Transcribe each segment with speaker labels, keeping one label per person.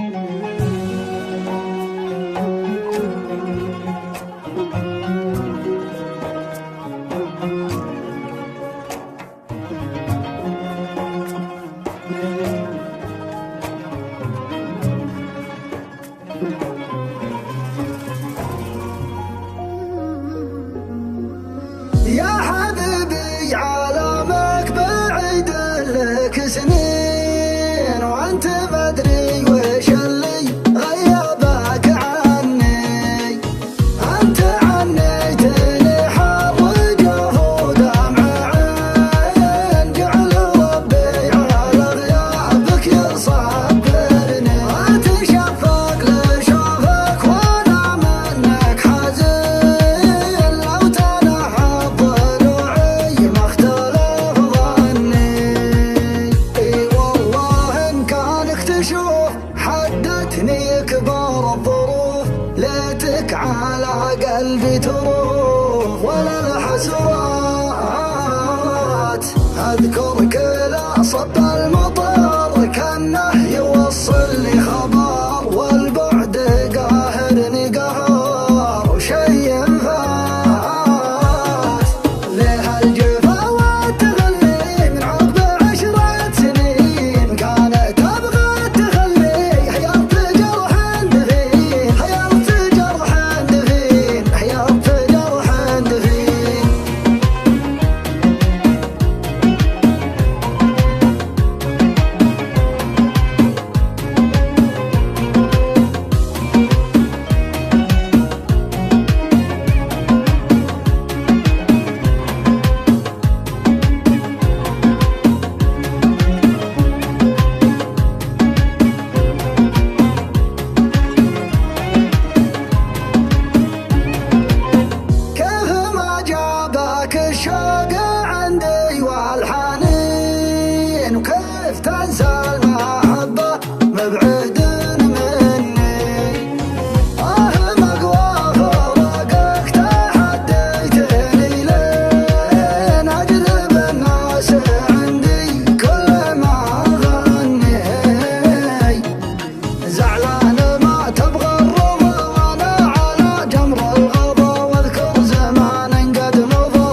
Speaker 1: يا حبيبي عالمك بعيد لك سنين، وانت ما ادري وش اللي غيبك عني. انت عني تنحر وجه دمع عين، جعل ربي على غيابك يصبرني. اتشفق لشوفك وانا منك حزين، لو تنحب ضلوعي ما اختلف ظني. اي والله ان كانك تشوف حدتني كبار الظروف، ليتك على قلبي تروح ولا الحسرات. اذكر كل صب المطر كانه يوصل لي خبر، والبعد قاهرني قهر وشي فات. ليه الجفا والتغلي من عقب 10 سنين، كانت تبغى تخلي حيرت جرح دفين، حيرت جرح دفين، حيرت جرح دفين. كيف ما جابك الشوق عندي والحنين، وكيف تنسى المحبة مبعد مني. مقوى فراقك تحديتني لين اجذب الناس عندي كل ما غني. زعلان ما تبغى الرضا وانا على جمر الغضا، واذكر زمان قد مضى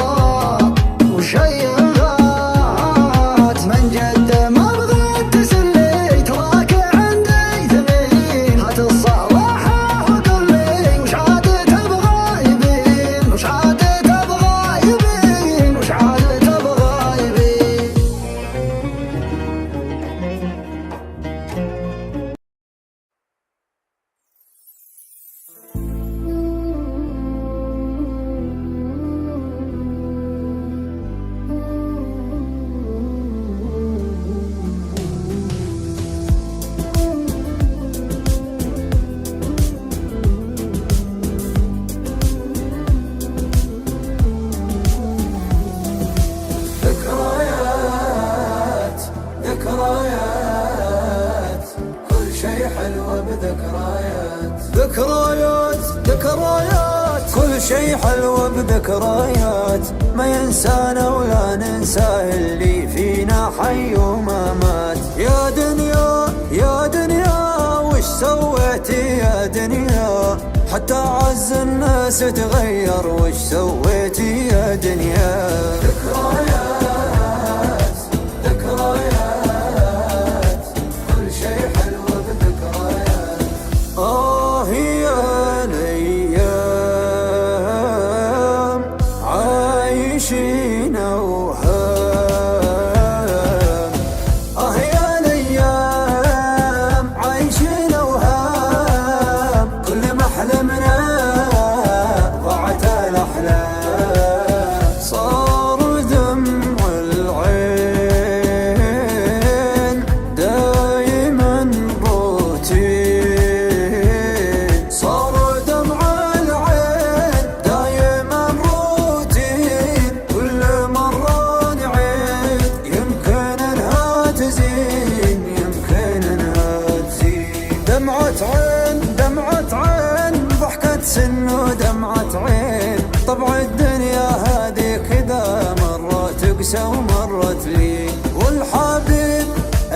Speaker 1: وشي فات. من جد ما بغيت تسلي تراك عندي ثمين، هات الصراحة وقل لي وش عاد تبغى يبين، وش عاد تبغى يبين، وش عاد تبغى يبين.
Speaker 2: ذكريات ذكريات كل شي حلوة بذكريات. ذكريات ذكريات كل شي حلوة بذكريات، ما ينسانا ولا ننساه اللي فينا حي وما مات. يا دنيا يا دنيا وش سويتي يا دنيا، حتى عز الناس تغير وش سويتي يا دنيا. ذكريات ذكريات كل شي حلوة بذكريات. يا الأيام عايشين أوهام. يا الأيام عايشين أوهام، كل ما حلمنا ضاعت الأحلام. صار دمع العين دايما روتين، صار دمع العين دايما روتين. كل مرة نعيد يمكن انها تزين، يمكن انها تزين. دمعة عين دمعة عين، ضحكة سن ودمعة عين. طبع الدنيا هذه كذا، مرة تقسى ومرة تلين. والحبيب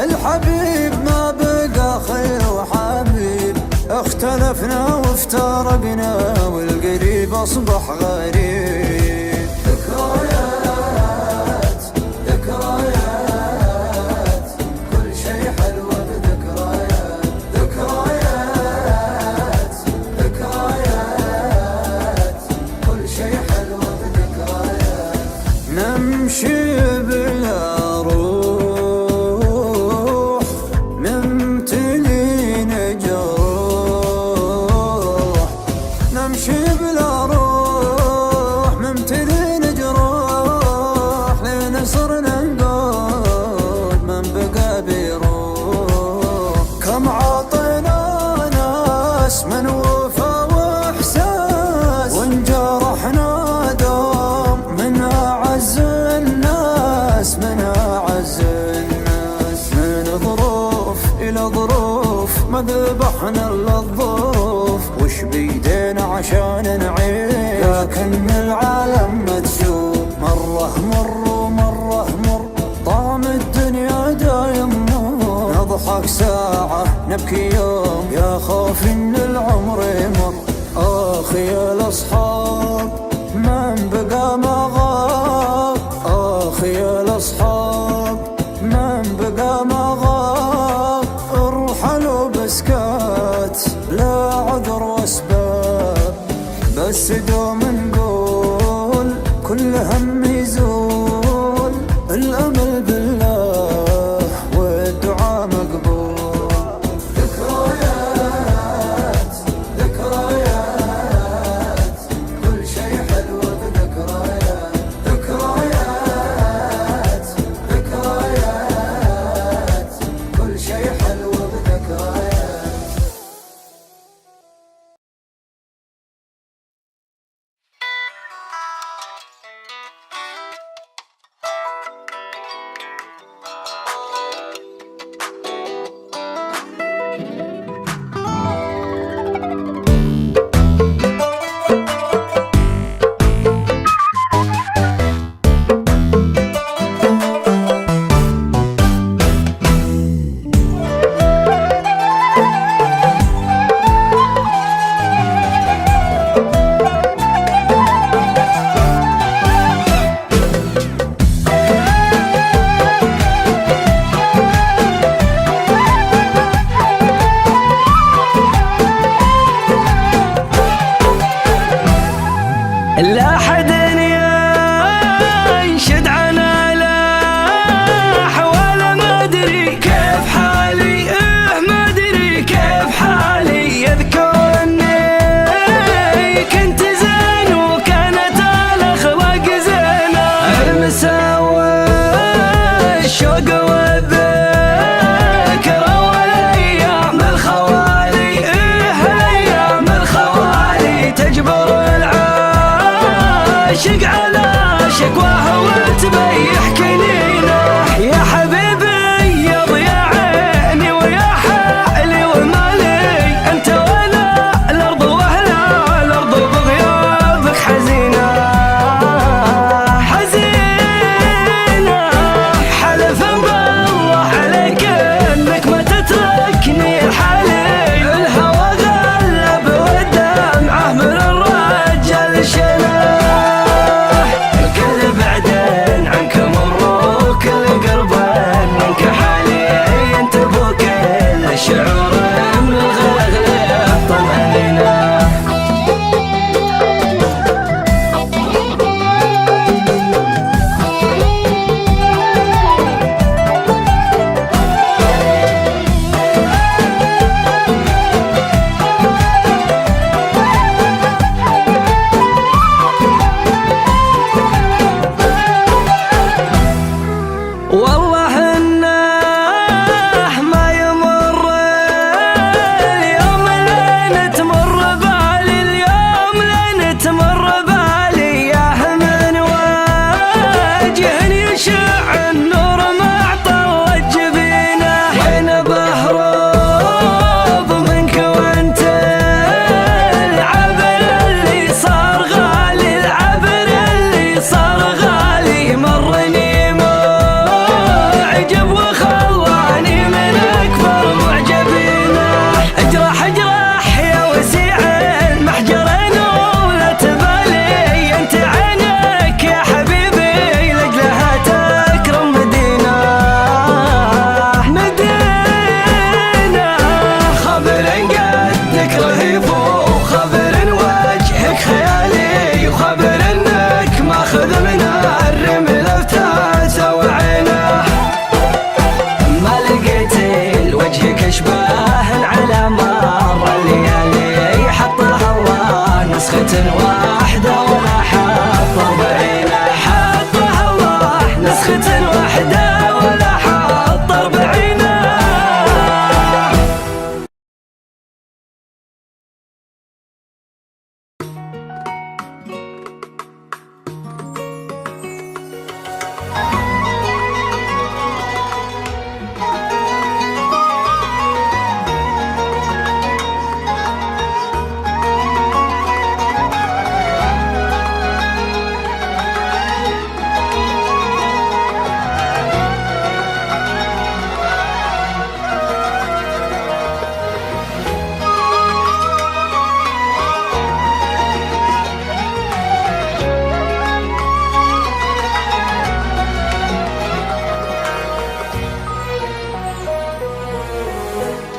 Speaker 2: الحبيب ما بقى خل وحبيب، تالفنا وافترقنا والقريب أصبح غريب. ذكريات ذكريات كل شي حلوة بذكريات. ذكريات ذكريات كل شي حلوة بذكريات. نمشي بلا روح ممتلين جروح. نمشي بلا روح ممتلين جروح لين صرنا نقول من بقى بيروح. كم عطينا ناس من وفا واحساس وانجرحنا دوم من اعز الناس. من اعز الناس من ظروف الى ظروف ما ذبحنا الا الظروف. وش بيدينا عشان نعيش لكن العالم متشوف. مره مر ومره مر طعم الدنيا دايم مر. نضحك ساعة نبكي يوم يا خوف ان العمر يمر. اخ يا الاصحاب من بقى ما غاب. اخ يا الاصحاب من بقى ما غاب. ارحلوا بسكات لا عذر واسباب. بس دوم نقول كل هم يزول. الامل بالله والدعاء مقبول. ذكريات ذكريات كل شي حلوة بذكريات. ذكريات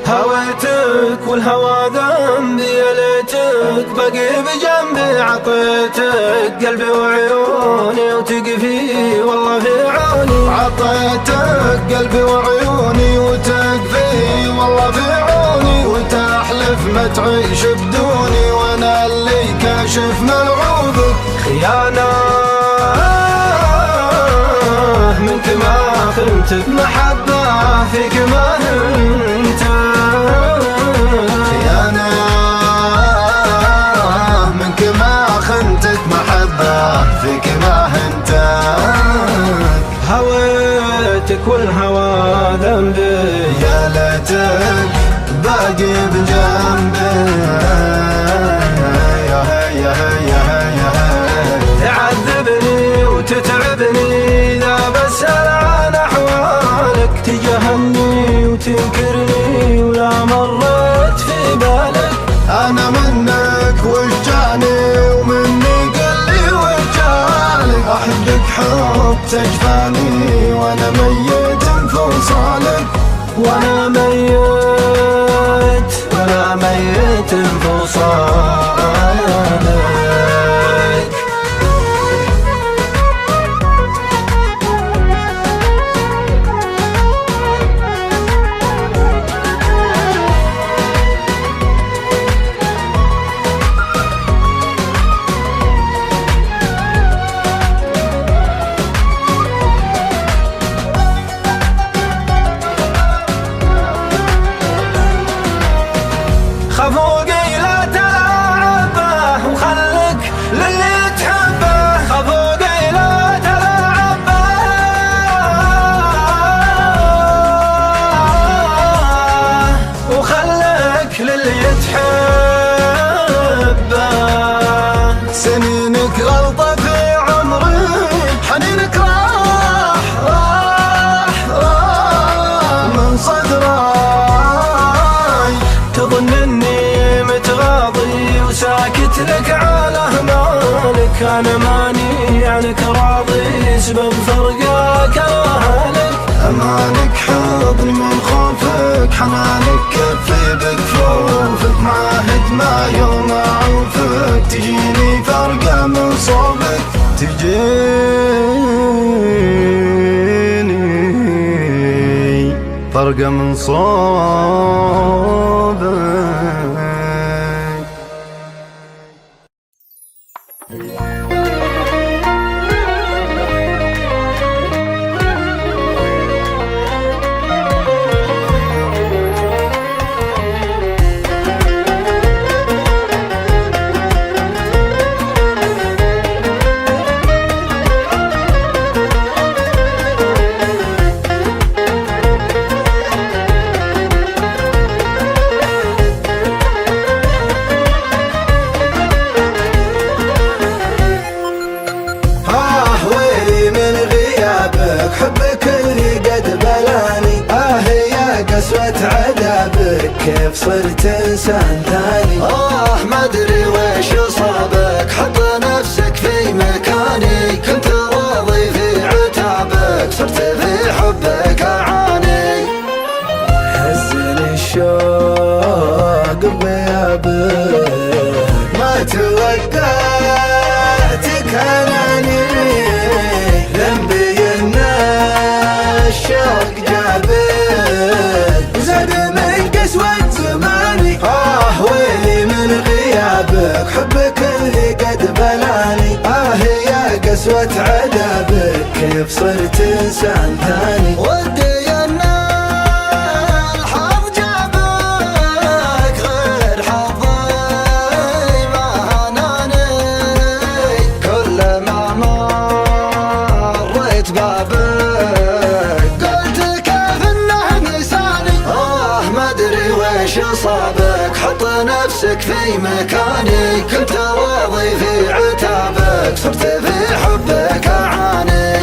Speaker 2: هويتك والهوى ذنبي يا ليتك باقي بجنبي عطيتك قلبي وعيوني وتقفي والله في عوني
Speaker 1: عطيتك قلبي وعيوني وتكفي والله في عوني وتحلف ما تعيش بدوني وانا اللي كاشف ملعوبك
Speaker 2: خيانة منك ما خنتك محبة فيك ما هنت
Speaker 1: خيانة منك ما خنتك محبة فيك ما هنت
Speaker 2: هويتك والهوى ذنبي
Speaker 1: يا ليتك باقي بجنبي
Speaker 2: تعذبني وتتعبني إذا بسأل عن أحوالك تجاهلني وتنكرني ولا مرت في بالك
Speaker 1: أنا منك وجاني ومني قلي وجالك أحبك حب تجفاني وأنا ميت في وصالك
Speaker 2: وأنا ميت في وصالك خفوقي لا تلاعبه وخلك للي تحبه خفوقي لا تلاعبه وخلك للي تحبه
Speaker 1: سنينك غلطة في عمري حنينك راح من صدراي
Speaker 2: تظن اني متغاضي وساكت لك على همالك انا ماني عنك راضي سبب فرقك اهلك
Speaker 1: أمانك حضني من خوفك حنانك كفي بكفوفك معاهد ما يوم أعوفك تجيني فرقة من صوبك تجيني فرقة من صوبك حبك اللي قد بلاني يا قسوة عذابك كيف صرت انسان ثاني
Speaker 2: ما ادري وش صابك حط نفسك في مكاني كنت راضي في عتابك صرت في حبك اعاني
Speaker 1: حزن الشوق بغيابك ما توقعتك اناني ذنبي ان الشوق جابك زاد من قسوة زماني ويلي من غيابك حبك اللي قد بلاني يا قسوة عذابك كيف صرت انسان ثاني
Speaker 2: ودي ان الحظ جابك غير حظي ما هناني كل ما مريت بابك قلت كيف انه نساني ما ادري وش صابك حط نفسك في مكاني كنت راضي في عتابك صرت في حبك اعاني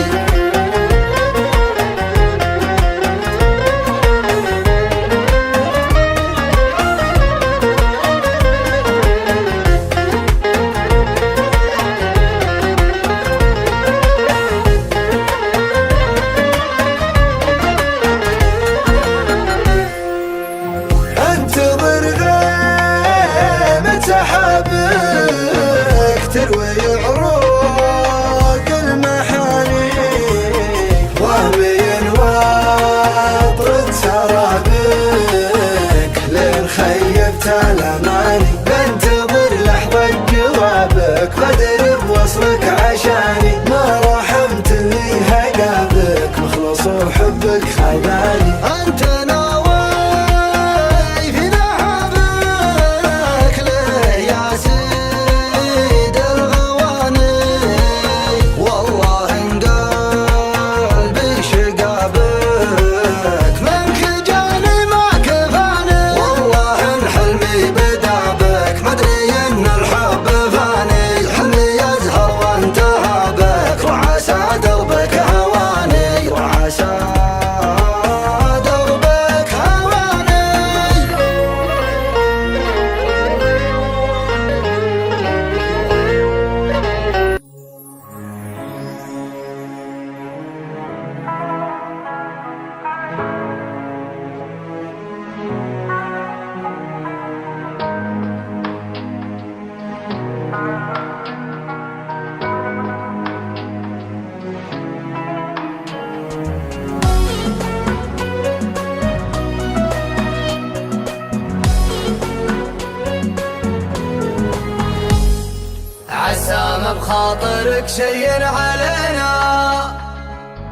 Speaker 2: بخاطرك شي علينا،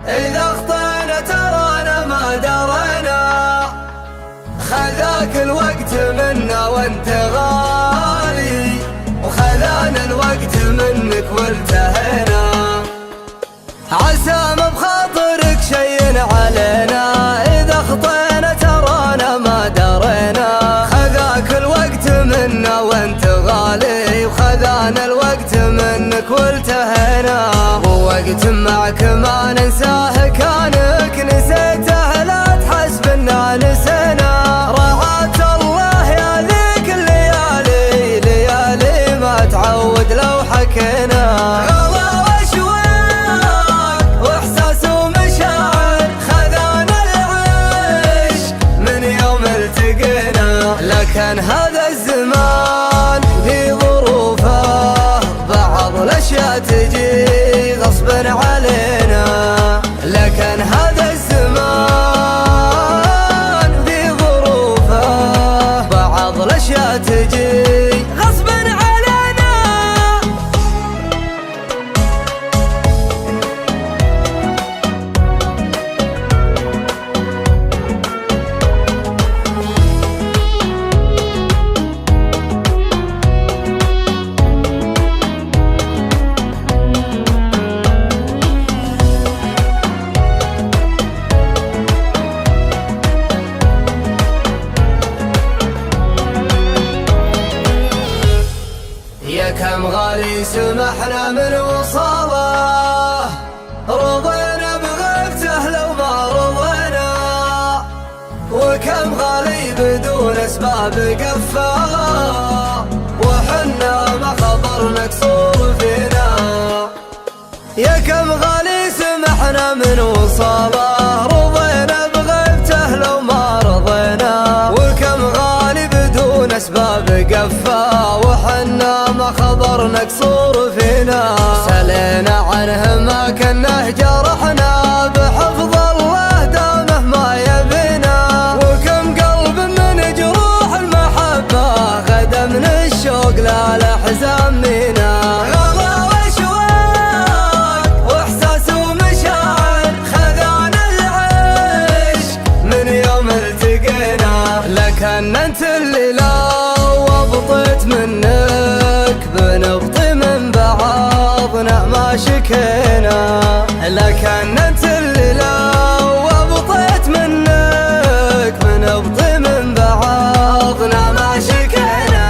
Speaker 2: إذا اخطينا ترانا ما درينا، خذاك الوقت منا وانت غالي، وخذانا الوقت منك والتهينا، عسى ما بخاطرك شي علينا، إذا اخطينا ترانا ما درينا، خذاك الوقت منا وانت غالي، وخذانا الوقت منك والتهينا، ووقت معك ما ننساه كانك نسيته، لا تحسبنا نسينا، رعاة الله يا ذيك الليالي، ليالي ما تعود لو حكينا، غلا واشواق واحساس ومشاعر، خذانا العشق من يوم التقينا، لكن هذا الزمان في ظروفه بعض الاشياء تجي غصب علينا، لكن هذا الزمان في ظروفه بعض الاشياء تجي غصب علينا. يا كم غالي سمحنا من وصاله، رضينا بغيبته لو ما رضينا، وكم غالي بدون اسباب قفاه، وحنا ما خبرنا قصور فينا، يا كم غالي سمحنا من وصاله، رضينا بغيبته لو ما رضينا، وكم غالي بدون اسباب قفاه، وحنا ما خبرنا قصور فينا، سلينا عنه ما كنه جرحنا، بحفظ الله دامه ما يبينا، وكم قلب من جروح المحبة غدا من الشوق لا الاحزان منا، غلا واشواق واحساس ومشاعر، خذانا العشق من يوم التقينا، لكن انت اللي لو وبطيت منك بنبطي من بعضنا ما شكينا، لكن انت اللي لو وبطيت منك بنبطي من بعضنا ما شكينا.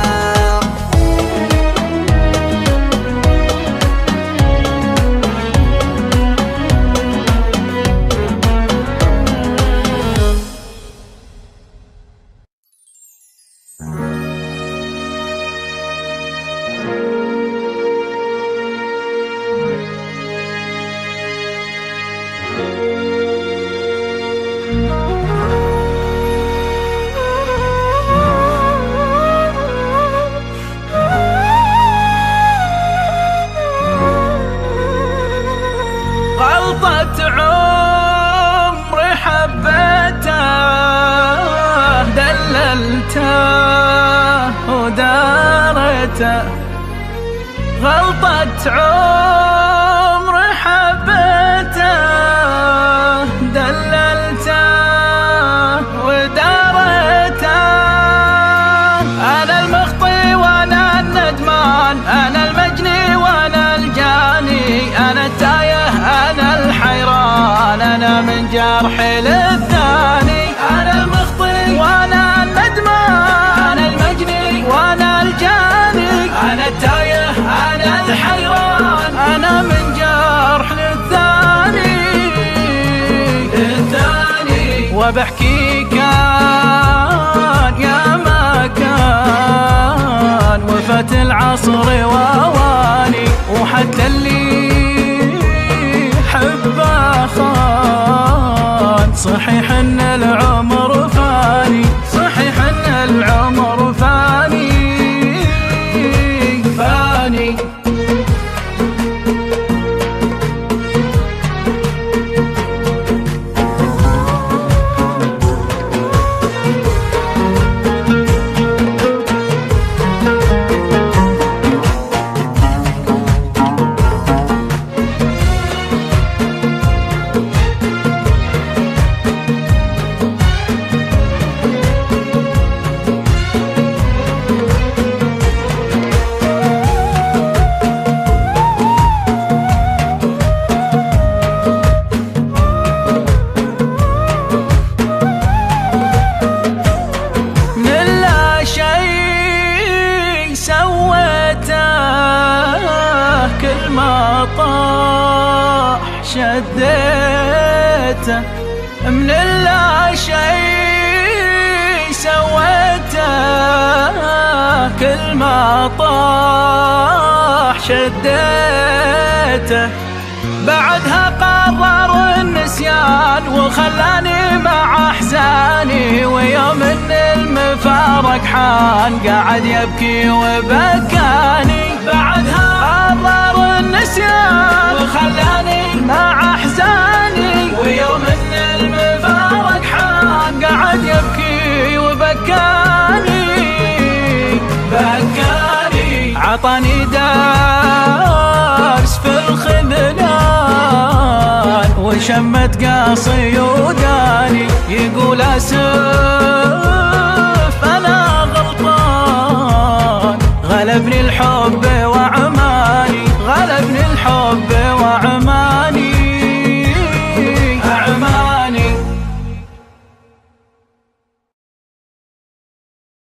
Speaker 3: غلطة عمري حبيته، دللته ودارته، غلطة عمري حبيته، دللته ودارته، أنا المخطي وأنا الندمان، أنا المجني وأنا الجاني، أنا التايه أنا الحيران، أنا من جرحي للثاني، أنا المخطي وأنا الندمان، أنا المجني وأنا الجاني، أنا التايه أنا الحيران، أنا من جرح للثاني، وبحكي كان يا ما كان، وفات العصر وواني، وحتى اللي حبه خان، صحيح ان العمر فاني، صحيح ان العمر فاني فاني. شديته من اللا شيء سويته، كل ما طاح شديته. بعدها قرر النسيان وخلاني مع احزاني، ويوم ان المفارق حان قعد يبكي وبكاني. بعدها قرر النسيان وخلاني مع احزاني، ويوم ان المفارق حان قعد يبكي وبكاني. بكاني عطاني درس في الخذلان وشمت قاصي وداني، يقول اسف انا غلطان غلبني الحب وعمري